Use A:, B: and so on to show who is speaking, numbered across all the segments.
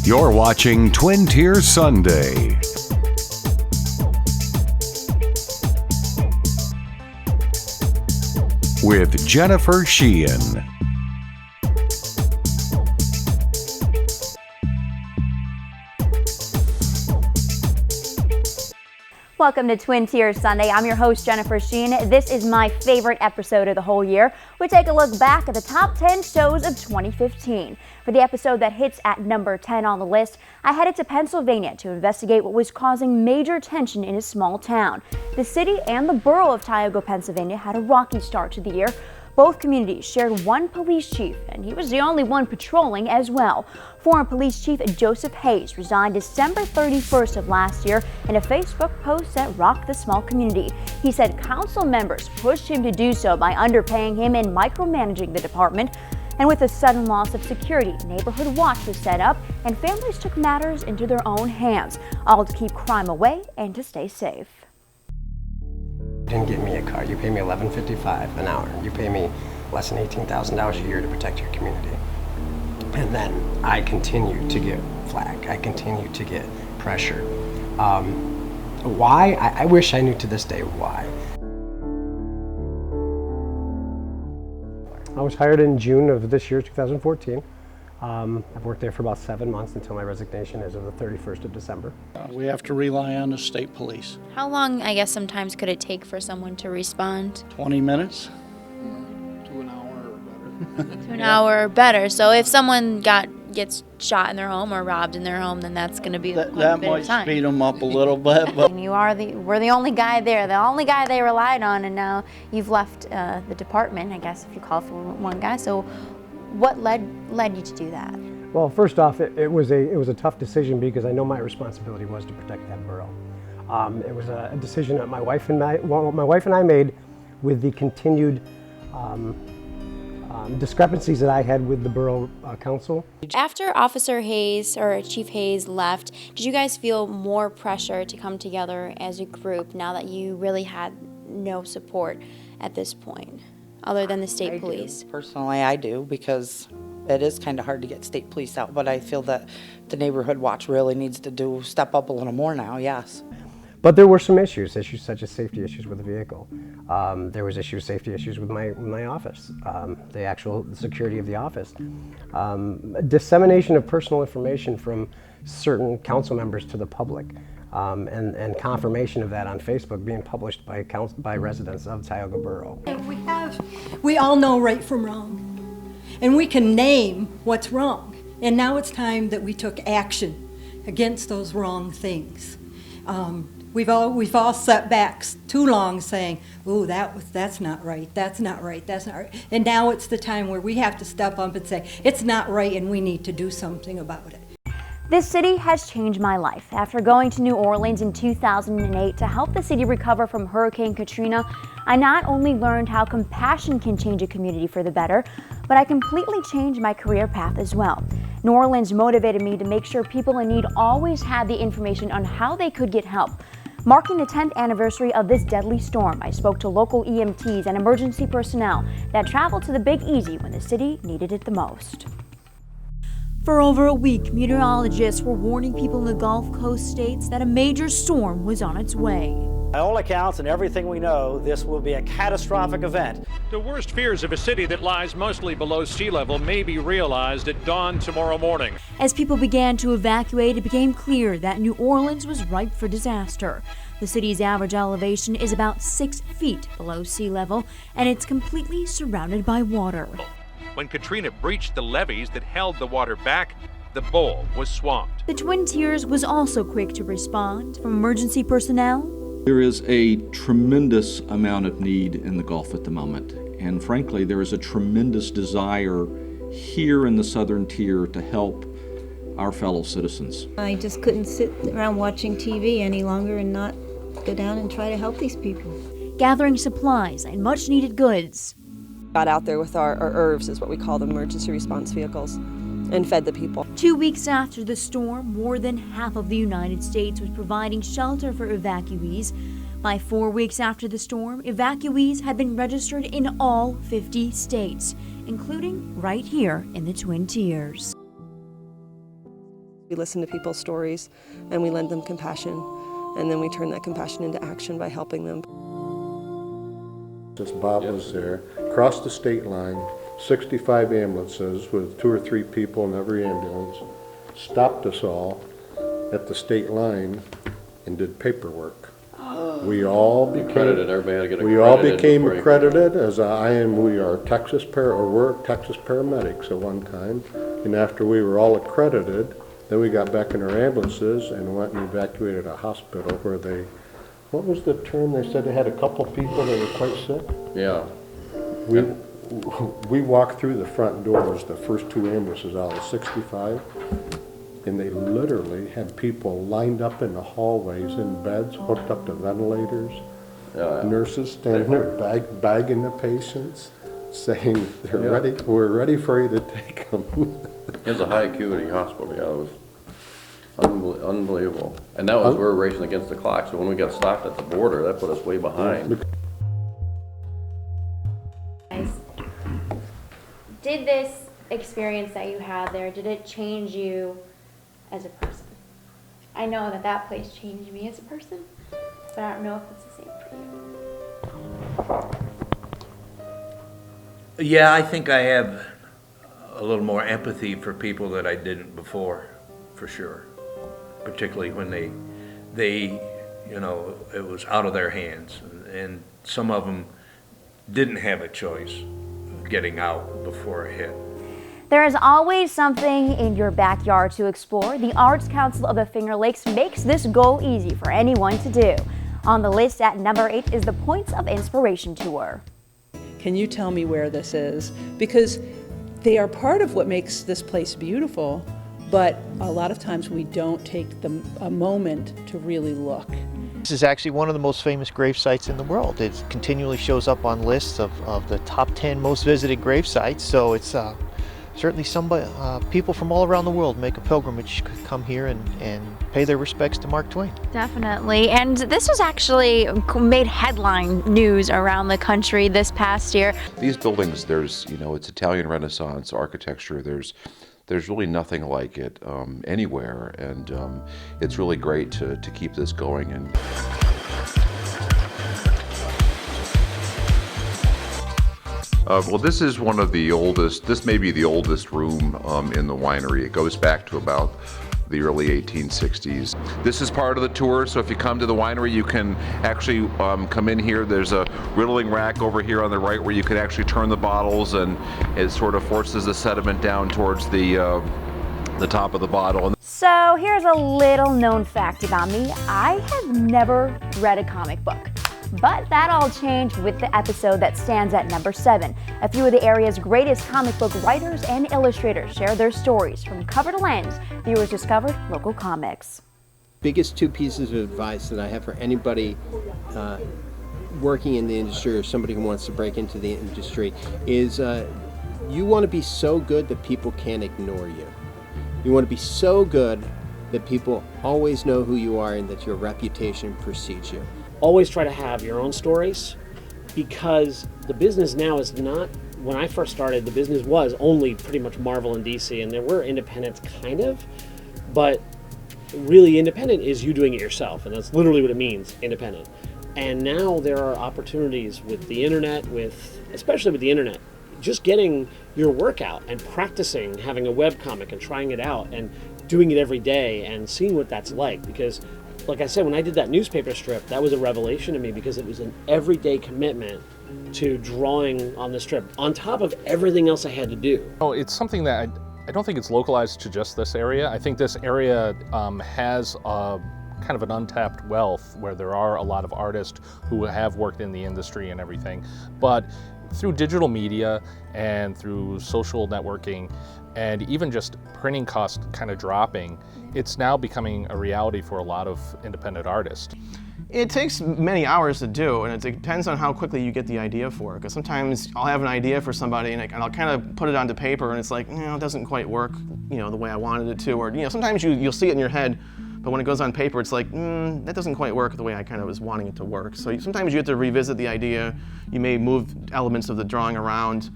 A: You're watching Twin Tier Sunday. With Jennifer Sheahen.
B: Welcome to Twin Tier Sunday. I'm your host, Jennifer Sheahen. This is my favorite episode of the whole year. We take a look back at the top 10 shows of 2015. For the episode that hits at number 10 on the list, I headed to Pennsylvania to investigate what was causing major tension in a small town. The city and the borough of Tioga, Pennsylvania had a rocky start to the year. Both communities shared one police chief, and he was the only one patrolling as well. Former Police Chief Joseph Hayes resigned December 31st of last year in a Facebook post that rocked the small community. He said council members pushed him to do so by underpaying him and micromanaging the department. And with the sudden loss of security, Neighborhood Watch was set up, and families took matters into their own hands, all to keep crime away and to stay safe.
C: You didn't get me a car. You pay me $11.55 an hour. You pay me less than $18,000 a year to protect your community. And then I continue to get flack. I continue to get pressure. Why? I wish I knew to this day why. I was hired in June of this year, 2014. I've worked there for about 7 months until my resignation as of the 31st of December.
D: We have to rely on the state police.
E: How long, I guess, sometimes could it take for someone to respond?
D: 20 minutes?
F: To an hour or better.
E: To an hour or better. So if someone gets shot in their home or robbed in their home, then that's going to be
D: That
E: quite a bit
D: might
E: of time.
D: speed them up a little bit. But
B: And we're the only guy there, the only guy they relied on, and now you've left the department, I guess, if you call it for one guy. So what led you to do that?
C: Well, first off, it was a tough decision because I know my responsibility was to protect that borough. It was a decision that my wife and I made with the continued discrepancies that I had with the borough council.
E: After Officer Hayes or Chief Hayes left, did you guys feel more pressure to come together as a group now that you really had no support at this point, other than the state police?
G: Personally, I do, because it is kind of hard to get state police out, but I feel that the Neighborhood Watch really needs to step up a little more now, yes.
C: But there were some issues such as safety issues with the vehicle. There was safety issues with my office, the actual security of the office. Dissemination of personal information from certain council members to the public, and confirmation of that on Facebook being published by residents of Tioga Borough.
H: We all know right from wrong, and we can name what's wrong. And now it's time that we took action against those wrong things. We've all sat back too long saying, "Ooh, that's not right. That's not right. That's not right." And now it's the time where we have to step up and say, "It's not right, and we need to do something about it."
B: This city has changed my life. After going to New Orleans in 2008 to help the city recover from Hurricane Katrina, I not only learned how compassion can change a community for the better, but I completely changed my career path as well. New Orleans motivated me to make sure people in need always had the information on how they could get help. Marking the 10th anniversary of this deadly storm, I spoke to local EMTs and emergency personnel that traveled to the Big Easy when the city needed it the most. For over a week, meteorologists were warning people in the Gulf Coast states that a major storm was on its way.
I: By all accounts and everything we know, this will be a catastrophic event.
J: The worst fears of a city that lies mostly below sea level may be realized at dawn tomorrow morning.
B: As people began to evacuate, it became clear that New Orleans was ripe for disaster. The city's average elevation is about 6 feet below sea level, and it's completely surrounded by water.
J: When Katrina breached the levees that held the water back, the bowl was swamped.
B: The Twin Tiers was also quick to respond. From emergency personnel,
K: there is a tremendous amount of need in the Gulf at the moment, and frankly, there is a tremendous desire here in the Southern Tier to help our fellow citizens.
L: I just couldn't sit around watching TV any longer and not go down and try to help these people.
B: Gathering supplies and much needed goods.
M: Got out there with our ERVs, is what we call them, emergency response vehicles, and fed the people.
B: 2 weeks after the storm, more than half of the United States was providing shelter for evacuees. By 4 weeks after the storm, evacuees had been registered in all 50 states, including right here in the Twin Tiers.
M: We listen to people's stories and we lend them compassion, and then we turn that compassion into action by helping them.
N: Since Bob was there, crossed the state line, 65 ambulances with 2 or 3 people in every ambulance, stopped us all at the state line and did paperwork. We all became
O: accredited. Everybody had to get accredited.
N: We all became accredited as we are Texas we're Texas paramedics at one time, and after we were all accredited, then we got back in our ambulances and went and evacuated a hospital where they, what was the term? They said they had a couple people that were quite sick.
O: Yeah.
N: We walked through the front doors, the first 2 ambulances out of 65, and they literally had people lined up in the hallways in beds, hooked up to ventilators. Nurses standing there bagging the patients, saying they're ready. We're ready for you to take them.
O: It was a high acuity hospital. Yeah, it was unbelievable. And that was we were racing against the clock. So when we got stopped at the border, that put us way behind.
E: Did this experience that you had there, did it change you as a person? I know that place changed me as a person, but I don't know if it's the same for you.
P: Yeah, I think I have a little more empathy for people that I didn't before, for sure. Particularly when they, you know, it was out of their hands, and some of them didn't have a choice of getting out before it hit.
B: There is always something in your backyard to explore. The Arts Council of the Finger Lakes makes this goal easy for anyone to do. On the list at number 8 is the Points of Inspiration Tour.
Q: Can you tell me where this is? Because they are part of what makes this place beautiful, but a lot of times we don't take a moment to really look.
R: This is actually one of the most famous grave sites in the world. It continually shows up on lists of the top 10 most visited grave sites, so it's certainly people from all around the world make a pilgrimage to come here and pay their respects to Mark Twain.
E: Definitely, and this was actually made headline news around the country this past year.
S: These buildings, it's Italian Renaissance architecture. There's really nothing like it anywhere, and it's really great to keep this going. And
T: well, this is one of the oldest, this may be the oldest room in the winery. It goes back to about the early 1860s. This is part of the tour, so if you come to the winery, you can actually come in here. There's a riddling rack over here on the right where you can actually turn the bottles, and it sort of forces the sediment down towards the top of the bottle.
B: So here's a little known fact about me. I have never read a comic book. But that all changed with the episode that stands at number 7. A few of the area's greatest comic book writers and illustrators share their stories. From cover to lens, viewers discovered local comics.
U: Biggest 2 pieces of advice that I have for anybody working in the industry or somebody who wants to break into the industry is you want to be so good that people can't ignore you. You want to be so good that people always know who you are and that your reputation precedes you.
V: Always try to have your own stories, because the business now is not, when I first started, the business was only pretty much Marvel and DC, and there were independents kind of, but really independent is you doing it yourself, and that's literally what it means, independent. And now there are opportunities with the internet, especially with the internet, just getting your work out and practicing, having a webcomic and trying it out and doing it every day and seeing what that's like, because like I said, when I did that newspaper strip, that was a revelation to me because it was an everyday commitment to drawing on the strip, on top of everything else I had to do.
W: Oh, it's something that I don't think it's localized to just this area. I think this area has kind of an untapped wealth where there are a lot of artists who have worked in the industry and everything. But through digital media and through social networking and even just printing costs kind of dropping, it's now becoming a reality for a lot of independent artists.
A: It takes many hours to do, and it depends on how quickly you get the idea for it. Because sometimes I'll have an idea for somebody, and I'll kind of put it onto paper, and it's like, it doesn't quite work, the way I wanted it to. Or, sometimes you'll see it in your head, but when it goes on paper, it's like, that doesn't quite work the way I kind of was wanting it to work. So sometimes you have to revisit the idea. You may move elements of the drawing around.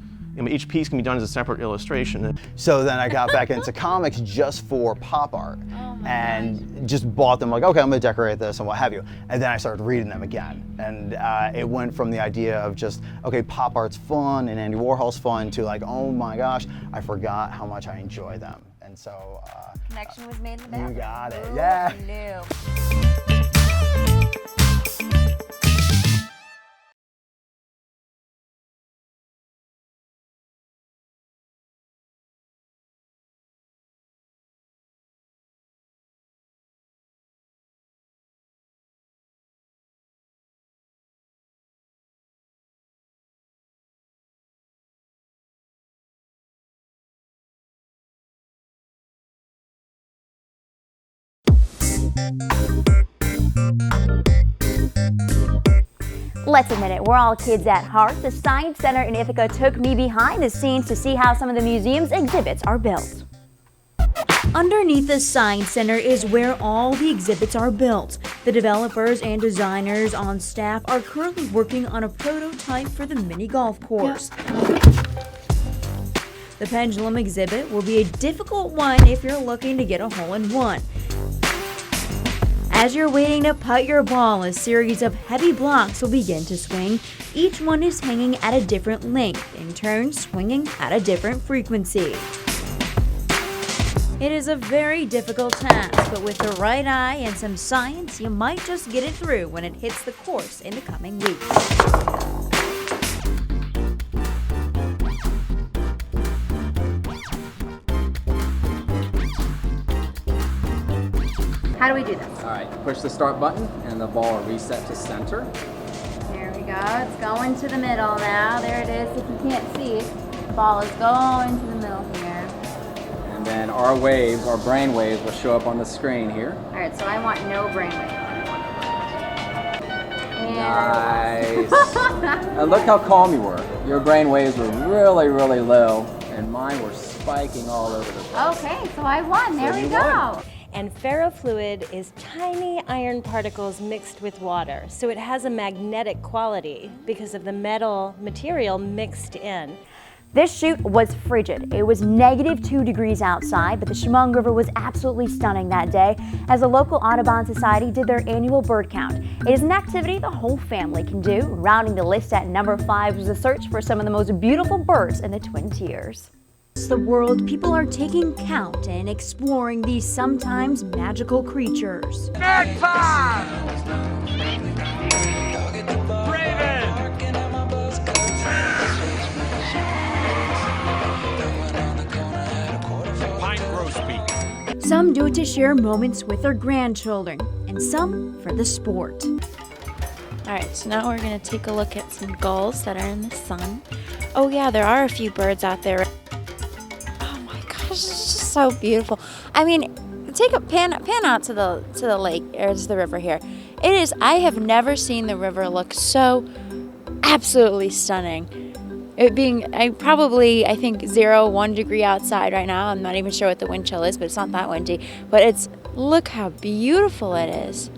A: Each piece can be done as a separate illustration.
D: So then I got back into comics just for pop art and just bought them, like, okay, I'm gonna decorate this and what have you. And then I started reading them again. And it went from the idea of just, okay, pop art's fun and Andy Warhol's fun to like, oh my gosh, I forgot how much I enjoy them. And so.
B: Connection was made in the bathroom.
D: You got it, yeah.
B: Let's admit it, we're all kids at heart. The Science Center in Ithaca took me behind the scenes to see how some of the museum's exhibits are built. Underneath the Science Center is where all the exhibits are built. The developers and designers on staff are currently working on a prototype for the mini golf course. The pendulum exhibit will be a difficult one if you're looking to get a hole-in-one. As you're waiting to putt your ball, a series of heavy blocks will begin to swing. Each one is hanging at a different length, in turn swinging at a different frequency. It is a very difficult task, but with the right eye and some science, you might just get it through when it hits the course in the coming weeks. How do we do this?
F: All right, push the start button and the ball will reset to center.
B: There we go. It's going to the middle now. There it is. If you can't see it, the ball is going to the middle here.
F: And then our waves, our brain waves, will show up on the screen here.
B: All right, so I want no brainwave.
F: Nice. And look how calm you were. Your brain waves were really, really low, and mine were spiking all over the place.
B: Okay, so I won. There we go.
X: And ferrofluid is tiny iron particles mixed with water. So it has a magnetic quality because of the metal material mixed in.
B: This shoot was frigid. It was -2 degrees outside, but the Shamong River was absolutely stunning that day as the local Audubon Society did their annual bird count. It is an activity the whole family can do. Rounding the list at number 5 was a search for some of the most beautiful birds in the Twin Tiers. Across the world, people are taking count and exploring these sometimes magical creatures. Some do it to share moments with their grandchildren, and some for the sport.
E: All right, so now we're gonna take a look at some gulls that are in the sun. Oh yeah, there are a few birds out there. Oh my gosh, it's just so beautiful. I mean, take a pan out to the lake, or to the river here. It is. I have never seen the river look so absolutely stunning. It being, I think 0-1 degree outside right now. I'm not even sure what the wind chill is, but it's not that windy. But it's, look how beautiful it is.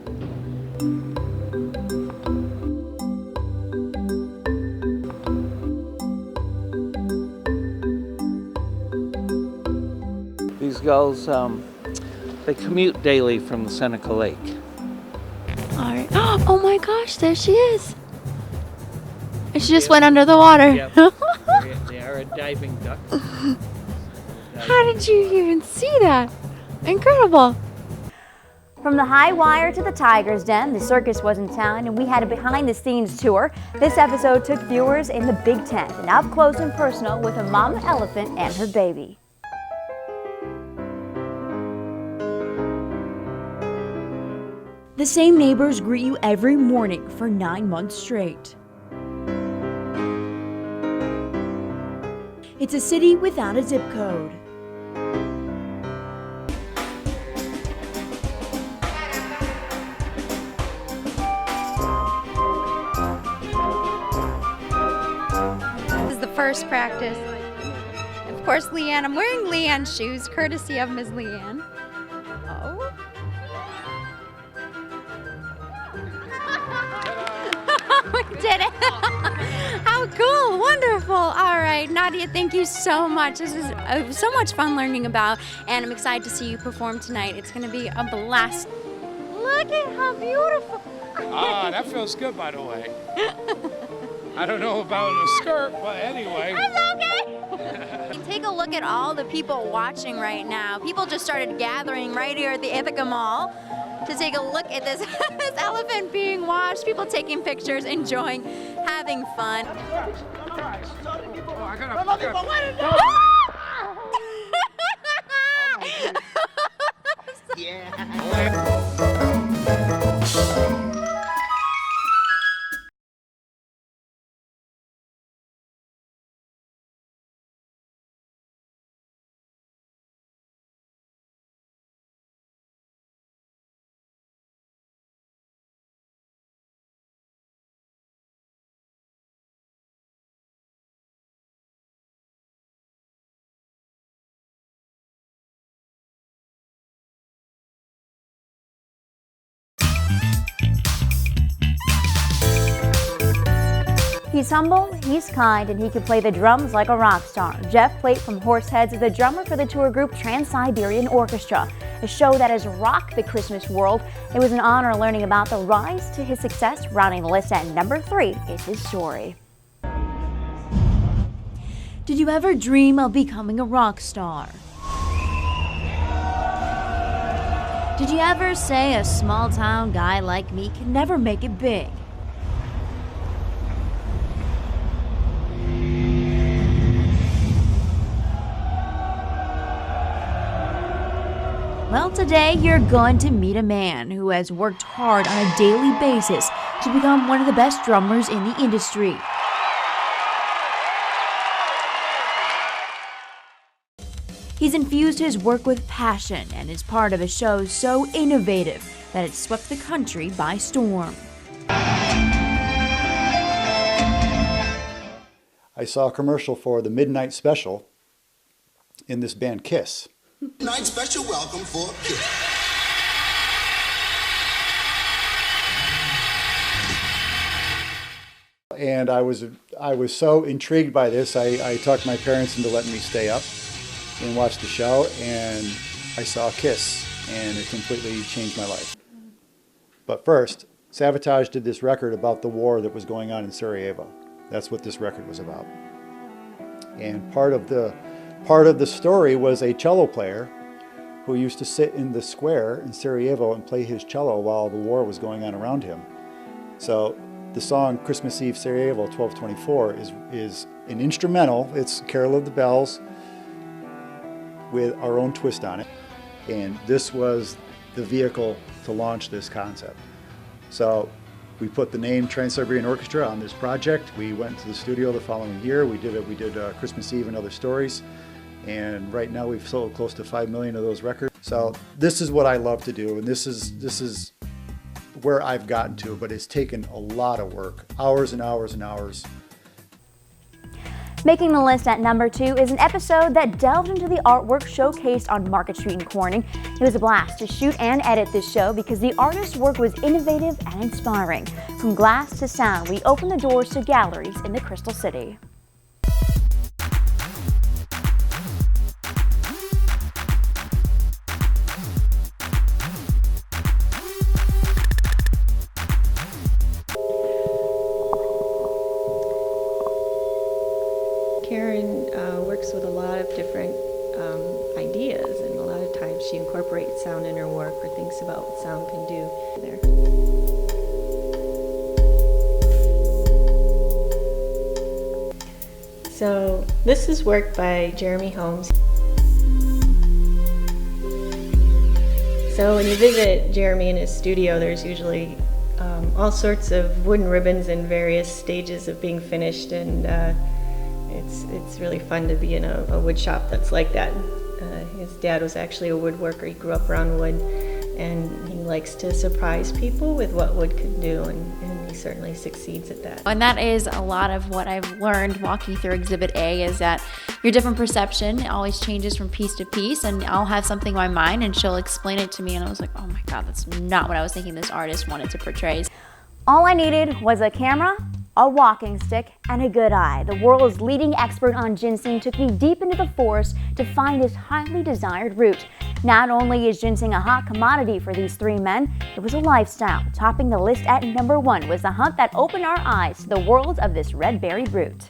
Y: These gulls, they commute daily from the Seneca Lake.
E: All right. Oh my gosh, there she is. And she just went under the water.
Y: Yep. They are a diving duck.
E: How did you even see that? Incredible.
B: From the high wire to the tiger's den, the circus was in town and we had a behind-the-scenes tour. This episode took viewers in the big tent and up close and personal with a mama elephant and her baby. The same neighbors greet you every morning for 9 months straight. It's a city without a zip code.
C: first practice. Of course, Leanne. I'm wearing Leanne's shoes, courtesy of Ms. Leanne. Oh. We did it. How cool. Wonderful. All right, Nadia, thank you so much. This is so much fun learning about, and I'm excited to see you perform tonight. It's going to be a blast. Look at how beautiful.
G: Ah, that feels good, by the way. I don't know about the skirt, but anyway.
C: That's okay. Take a look at all the people watching right now. People just started gathering right here at the Ithaca Mall to take a look at this, this elephant being washed. People taking pictures, enjoying, having fun.
B: He's humble, he's kind, and he can play the drums like a rock star. Jeff Plate from Horseheads is the drummer for the tour group Trans-Siberian Orchestra, a show that has rocked the Christmas world. It was an honor learning about the rise to his success. Rounding the list at number 3 is his story. Did you ever dream of becoming a rock star? Did you ever say a small-town guy like me can never make it big? Well, today you're going to meet a man who has worked hard on a daily basis to become one of the best drummers in the industry. He's infused his work with passion and is part of a show so innovative that it swept the country by storm.
H: I saw a commercial for the Midnight Special in this band Kiss.
I: Midnight Special welcome for Kiss.
H: And I was so intrigued by this, I talked my parents into letting me stay up and watch the show, and I saw Kiss, and it completely changed my life. But first, Sabotage did this record about the war that was going on in Sarajevo. That's what this record was about. And part of the story was a cello player who used to sit in the square in Sarajevo and play his cello while the war was going on around him. So the song Christmas Eve Sarajevo 1224 is an instrumental. It's Carol of the Bells with our own twist on it. And this was the vehicle to launch this concept. So we put the name Trans-Siberian Orchestra on this project. We went to the studio the following year. We did Christmas Eve and Other Stories. And right now we've sold close to 5 million of those records. So this is what I love to do, and this is where I've gotten to, but it's taken a lot of work, hours and hours and hours.
B: Making the list at number 2 is an episode that delved into the artwork showcased on Market Street in Corning. It was a blast to shoot and edit this show because the artist's work was innovative and inspiring. From glass to sound, we opened the doors to galleries in the Crystal City.
J: Works with a lot of different ideas, and a lot of times she incorporates sound in her work or thinks about what sound can do there. So this is work by Jeremy Holmes. So when you visit Jeremy in his studio, there's usually all sorts of wooden ribbons in various stages of being finished, and it's really fun to be in a wood shop that's like that. His dad was actually a woodworker. He grew up around wood, and he likes to surprise people with what wood can do, and he certainly succeeds at that.
C: And that is a lot of what I've learned walking through Exhibit A, is that your different perception always changes from piece to piece, and I'll have something in my mind and she'll explain it to me and I was like, oh my God, that's not what I was thinking this artist wanted to portray.
B: All I needed was a camera, a walking stick, and a good eye. The world's leading expert on ginseng took me deep into the forest to find this highly desired root. Not only is ginseng a hot commodity for these three men, it was a lifestyle. Topping the list at number 1 was the hunt that opened our eyes to the world of this red-berried root.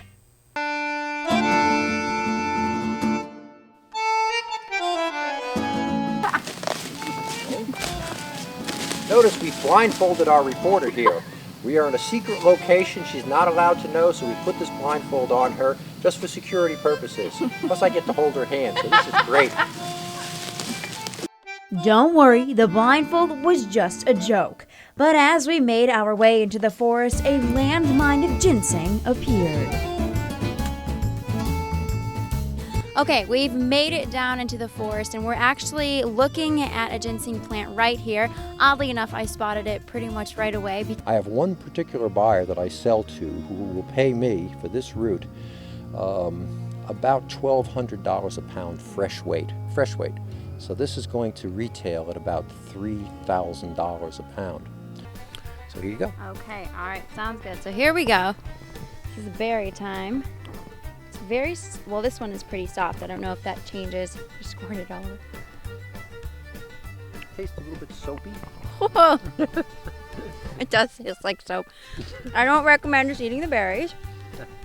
K: Notice we blindfolded our reporter here. We are in a secret location she's not allowed to know, so we put this blindfold on her just for security purposes. Plus I get to hold her hand, so this is great.
B: Don't worry, the blindfold was just a joke. But as we made our way into the forest, a landmine of ginseng appeared.
C: Okay, we've made it down into the forest and we're actually looking at a ginseng plant right here. Oddly enough, I spotted it pretty much right away.
K: I have one particular buyer that I sell to who will pay me for this root about $1,200 a pound fresh weight. So this is going to retail at about $3,000 a pound. So here you go.
C: Okay, all right, sounds good. So here we go. This is berry time. Very, well, this one is pretty soft. I don't know if that changes. Just squirt it all over.
K: Tastes a little bit soapy.
C: It does taste like soap. I don't recommend just eating the berries.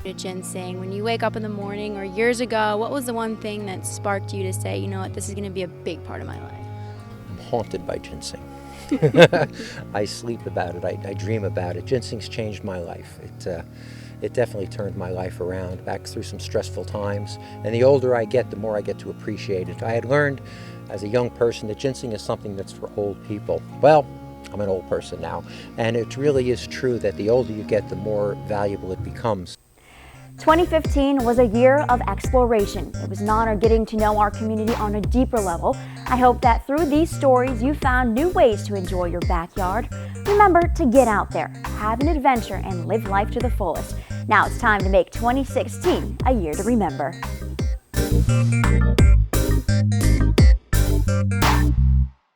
C: Ginseng, when you wake up in the morning or years ago, what was the one thing that sparked you to say, you know what, this is going to be a big part of my life?
K: I'm haunted by ginseng. I sleep about it. I dream about it. Ginseng's changed my life. It definitely turned my life around, back through some stressful times. And the older I get, the more I get to appreciate it. I had learned as a young person that ginseng is something that's for old people. Well, I'm an old person now, and it really is true that the older you get, the more valuable it becomes.
B: 2015 was a year of exploration. It was an honor getting to know our community on a deeper level. I hope that through these stories you found new ways to enjoy your backyard. Remember to get out there, have an adventure, and live life to the fullest. Now it's time to make 2016 a year to remember.